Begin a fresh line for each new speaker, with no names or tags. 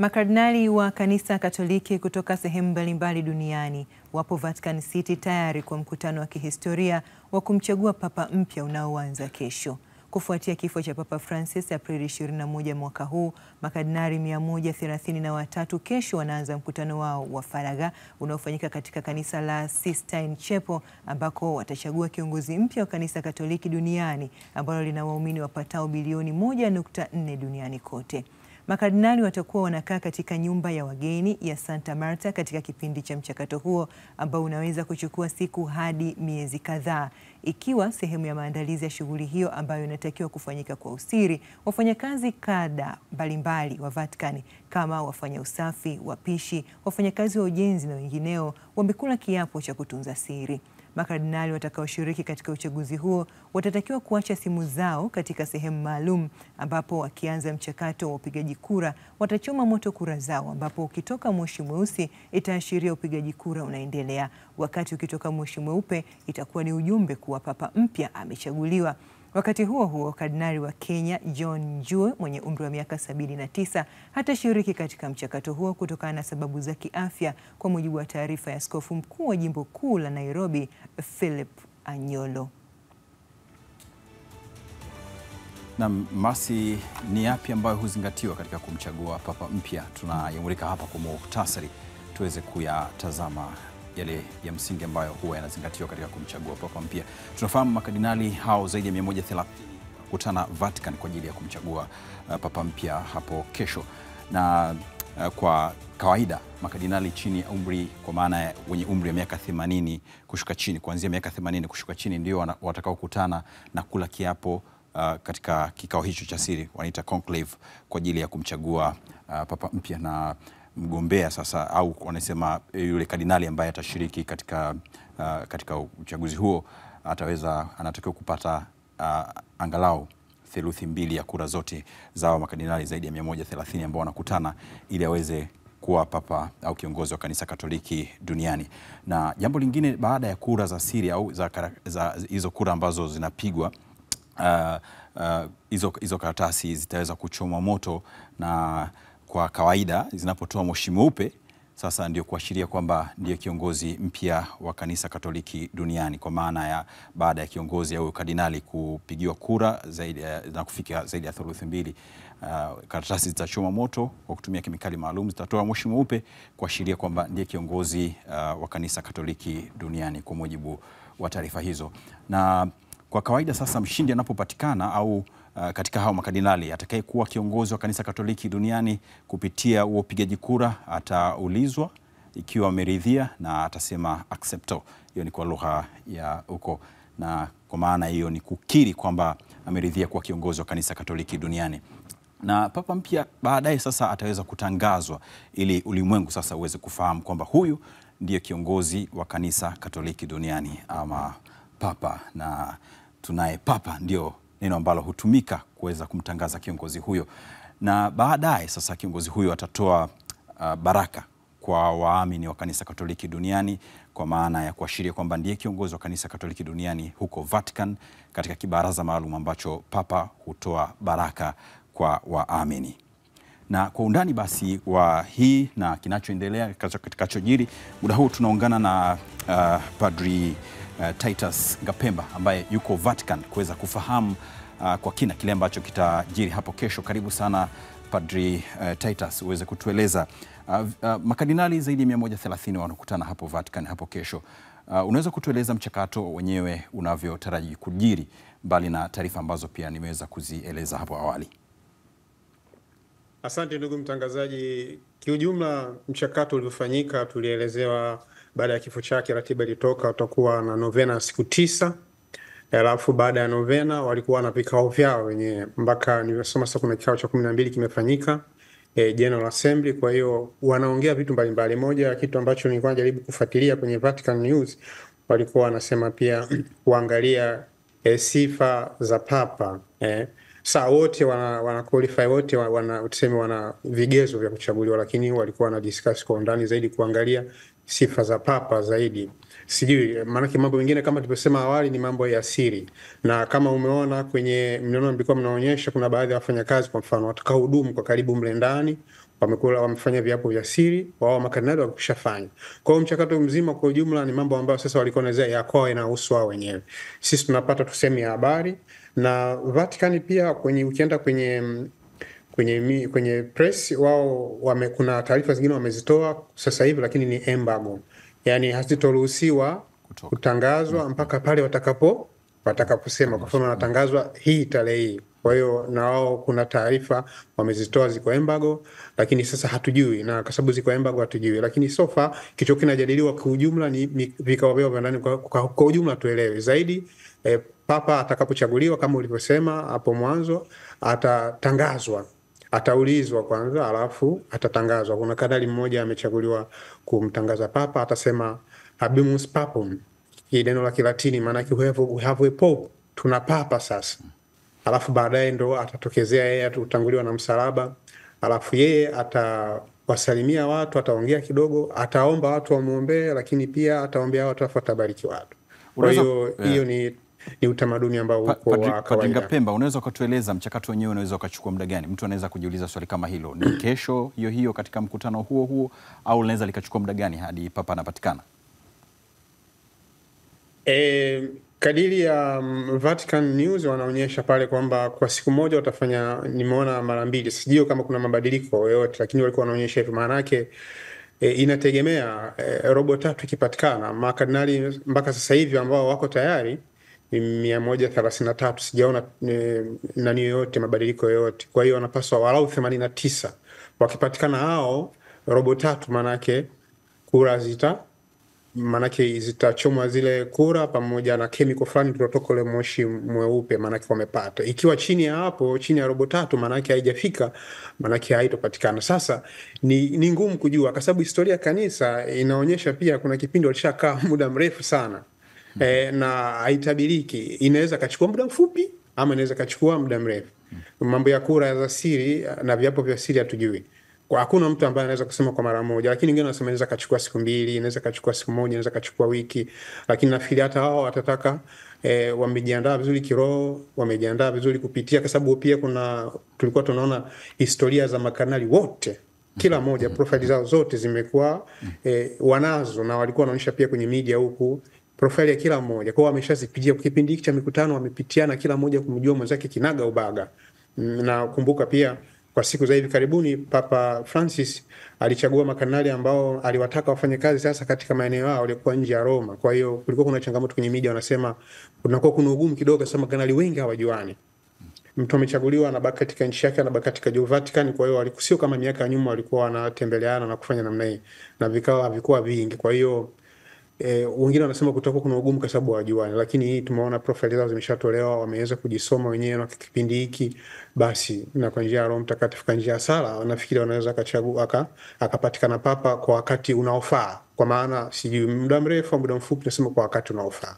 Makardinali wa Kanisa Katoliki kutoka sehemu mbalimbali duniani wapo Vatican City tayari kwa mkutano wa kihistoria wa kumchagua Papa mpya unaoanza kesho. Kufuatia kifo cha Papa Francis Aprili 21 mwaka huu, makardinali 133 kesho wanaanza mkutano wao wa faragha unaofanyika katika kanisa la Sistine Chapel, ambako watachagua kiongozi mpya wa Kanisa Katoliki duniani ambalo lina waumini wapatao bilioni 1.4 duniani kote. Makardinali watakuwa wanakaa katika nyumba ya wageni ya Santa Marta katika kipindi cha mchakato huo ambao unaweza kuchukua siku hadi miezi kadhaa. Ikiwa sehemu ya maandalizi ya shughuli hiyo ambayo inatakiwa kufanyika kwa usiri, wafanyakazi kada mbalimbali wa Vatican kama wafanya usafi, wapishi, wafanyakazi wa ujenzi na wengineo wamekula kiapo cha kutunza siri. Makardinali watakaoshiriki katika uchaguzi huo watatakiwa kuacha simu zao katika sehemu maalum, ambapo wakianza mchakato wa upigaji kura watachoma moto kura zao, ambapo ukitoka moshi mweusi itaashiria upigaji kura unaendelea. Wakati ukitoka moshi mweupe itakuwa ni ujumbe kuwa Papa mpya amechaguliwa. Wakati huo huo, kardinali wa Kenya John Njue mwenye umri wa miaka 79 hatashiriki katika mchakato huo kutokana na sababu za kiafya, kwa mujibu wa taarifa ya askofu mkuu wa jimbo kuu la Nairobi Philip Anyolo.
Na Masi, ni yapi ambayo huzingatiwa katika kumchagua Papa mpya? Tunayamulika hapa kwa muhtasari tuweze kuyatazama yale ya msingi ambayo huwa yanazingatiwa katika kumchagua Papa mpya. Tunafahamu makardinali hao zaidi ya 130 kukutana Vatican kwa ajili ya kumchagua Papa mpya hapo kesho. Na kwa kawaida makardinali chini ya umri, kwa maana wenye umri wa miaka 80 kushuka chini, kuanzia miaka 80 kushuka chini, ndio watakao kukutana na kula kiapo katika kikao hicho cha siri, wanaita conclave, kwa ajili ya kumchagua Papa mpya. Na mgombea sasa, au wanasema yule kardinali ambaye atashiriki katika uchaguzi huo, anatakiwa kupata angalau theluthi mbili ya kura zote za makardinali zaidi ya 130 ambao wanakutana ili aweze kuwa papa au kiongozi wa Kanisa Katoliki duniani. Na jambo lingine, baada ya kura za siri au za hizo kura ambazo zinapigwa, hizo karatasi zitaweza kuchomwa moto, na kwa kawaida zinapotoa moshi mweupe, sasa ndio kuashiria kwamba ndiye kiongozi mpya wa Kanisa Katoliki duniani, kwa maana ya baada ya kiongozi au kardinali kupigiwa kura zaidi na kufika zaidi ya theluthi mbili, karatasi zitachoma moto kwa kutumia kemikali maalum, zitatoa moshi mweupe kuashiria kwamba ndiye kiongozi wa Kanisa Katoliki duniani, kwa mujibu wa taarifa hizo. Na kwa kawaida sasa mshindi anapopatikana au katika hao makardinali, atakayekuwa kiongozi wa Kanisa Katoliki duniani kupitia upigaji kura ataulizwa ikiwa ameridhia, na atasema accepto. Hiyo ni kwa lugha ya huko, na kwa maana hiyo ni kukiri kwamba ameridhia kuwa kiongozi wa Kanisa Katoliki duniani. Na Papa mpya baadaye sasa ataweza kutangazwa ili ulimwengu sasa uweze kufahamu kwamba huyu ndiye kiongozi wa Kanisa Katoliki duniani, ama Papa. Na tunaye Papa ndio neno ambalo hutumika kuweza kumtangaza kiongozi huyo. Na baadaye sasa kiongozi huyo atatoa baraka kwa waamini wa Kanisa Katoliki duniani, kwa maana ya kuashiria kwamba ndiye kiongozi wa Kanisa Katoliki duniani huko Vatican, katika kibaraza maalum ambacho Papa hutoa baraka kwa waamini. Na kwa undani basi wa hii na kinachoendelea katikachojiri muda huu, tunaungana na Padri Titus Ngapemba ambaye yuko Vatican kuweza kufahamu kwa kina kile ambacho kitajiri hapo kesho. Karibu sana Padri Titus, uweze kutueleza makardinali zaidi ya 130 wanakutana hapo Vatican hapo kesho. Unaweza kutueleza mchakato wenyewe unavyotaraji kujiri, mbali na taarifa ambazo pia nimeweza kuzieleza hapo awali?
Asante ndugu mtangazaji. Kiujumla mchakato uliofanyika tulielezewa baada ya kifo chake, ratiba ilitoka, utakuwa na novena siku 9. Alafu baada ya novena walikuwa na vikao vyao wenyewe, mpaka nimesoma sasa kuna kikao cha 12 kimefanyika, General Assembly. Kwa hiyo wanaongea vitu mbalimbali. Moja kitu ambacho nilikuwa najaribu kufuatilia kwenye Vatican News, walikuwa wanasema pia kuangalia sifa za Papa. Saa wote wana qualify, wote wana vigezo vya kuchaguliwa, lakini walikuwa wana discuss kwa undani zaidi kuangalia sifa za Papa zaidi. Sijui maana mambo mengine kama tulivyosema awali ni mambo ya siri, na kama umeona kwenye mlikuwa mnaonyesha kuna baadhi ya wafanyakazi, kwa mfano watakao hudumu kwa karibu mle ndani, wamefanya viapo vya siri, wao makardinali wameshafanya. Kwa hiyo mchakato mzima kwa ujumla ni mambo ambayo sasa walikuwa wanaweza yakoa inahusu wao wenyewe. Sisi tunapata tuseme ya habari, na Vatican pia ukienda kwenye press wao kuna taarifa zingine wamezitoa sasa hivi, lakini ni embargo, yani hazitoruhusiwa kutangazwa mpaka pale watakaposema. Kwa mfano wanatangazwa hii tarehe hii. Kwa hiyo na wao kuna taarifa wamezitoa ziko embargo, lakini sasa hatujui, na kwa sababu ziko embargo hatujui, lakini so far kicho kinajadiliwa kwa ujumla ni vikao vyao vya ndani. Kwa ujumla tuelewe zaidi, Papa atakapochaguliwa kama ulivyosema hapo mwanzo, atatangazwa, ataulizwa kwanza, alafu atatangazwa. Kuna kardinali mmoja amechaguliwa kumtangaza Papa, atasema habemus papum, hii neno la Kilatini maana yake we have a pope, tuna papa sasa. Alafu baadaye ndo atatokezea yeye, atatanguliwa na msalaba, alafu yeye atawasalimia watu, ataongea kidogo, ataomba watu wamuombee, lakini pia ataombea watu afu atabariki watu. Kwa hiyo hiyo ni utamaduni ambao uko wa kawaida.
Pemba, unaweza kutueleza mchakato wenyewe unaweza ukachukua muda gani? Mtu anaweza kujiuliza swali kama hilo, ni kesho hiyo katika mkutano huo au linaweza likachukua muda gani hadi Papa anapatikana?
Kadiri ya Vatican News wanaonyesha pale kwamba kwa siku moja watafanya, nimeona mara mbili, sijui kama kuna mabadiliko yoyote, lakini walikuwa wanaonyesha hivyo. Maana yake inategemea robo tatu ikipatikana. Makardinali mpaka sasa hivi ambao wako tayari ni 133, sijaona nani yoyote mabadiliko yoyote. Kwa hiyo wanapaswa walau 89. Wakipatikana hao robo tatu, maana yake kura manake zitachomwa zile kura pamoja na chemical fulani kutoka ule moshi mweupe, manake wamepata. Ikiwa chini ya hapo, chini ya robo tatu, manake haijafika, manake haitopatikana. Sasa ni ngumu kujua, kwa sababu historia kanisa inaonyesha pia kuna kipindi walishakaa muda mrefu sana. Na haitabiriki, inaweza kachukua muda mfupi ama inaweza kachukua muda mrefu. Mambo ya kura za siri na viapo vya siri hatujui. Hakuna mtu ambaye anaweza kusema kwa mara moja, lakini wengine wanasema inaweza kachukua siku 2, inaweza kachukua siku 1, inaweza kachukua wiki, lakini nafikiri hata hao watataka wamejiandaa vizuri kiroho, wamejiandaa vizuri kupitia, kwa sababu pia tulikuwa tunaona historia za makardinali wote, kila moja profile zao zote zimekuwa wanazo, na walikuwa wanaonyesha pia kwenye media huku profile ya kila mmoja. Kwa hiyo wameshazipitia kipindi hiki cha mikutano, wamepitiana kila mmoja kumjua mwenzake kinaga ubaga. Na kumbuka pia kwa siku za hivi karibuni Papa Francis alichagua makardinali ambao aliwataka wafanye kazi sasa katika maeneo yao waliokuwa nje ya Roma. Kwa hiyo kulikuwa kuna changamoto kwenye media, wanasema kunakuwa kuna ugumu kidogo, sasa makardinali wengi hawajuani. Mtu amechaguliwa anabaki katika nchi yake, anabaki katika Vatican. Kwa hiyo sio kama miaka ya nyuma walikuwa wanatembeleana na kufanya namna hii, na vikao havikuwa vingi. Kwa hiyo wengine wanasema kutakuwa kuna ugumu kwa sababu hawajuani, lakini hii tumeona profile zao zimeshatolewa, wameweza kujisoma wenyewe na kipindi hiki. Basi na kwa njia ya Roho Mtakatifu, kwa njia ya sala, nafikiri wanaweza akapatikana Papa kwa wakati unaofaa, kwa maana sijui muda mrefu au muda mfupi, nasema kwa wakati unaofaa.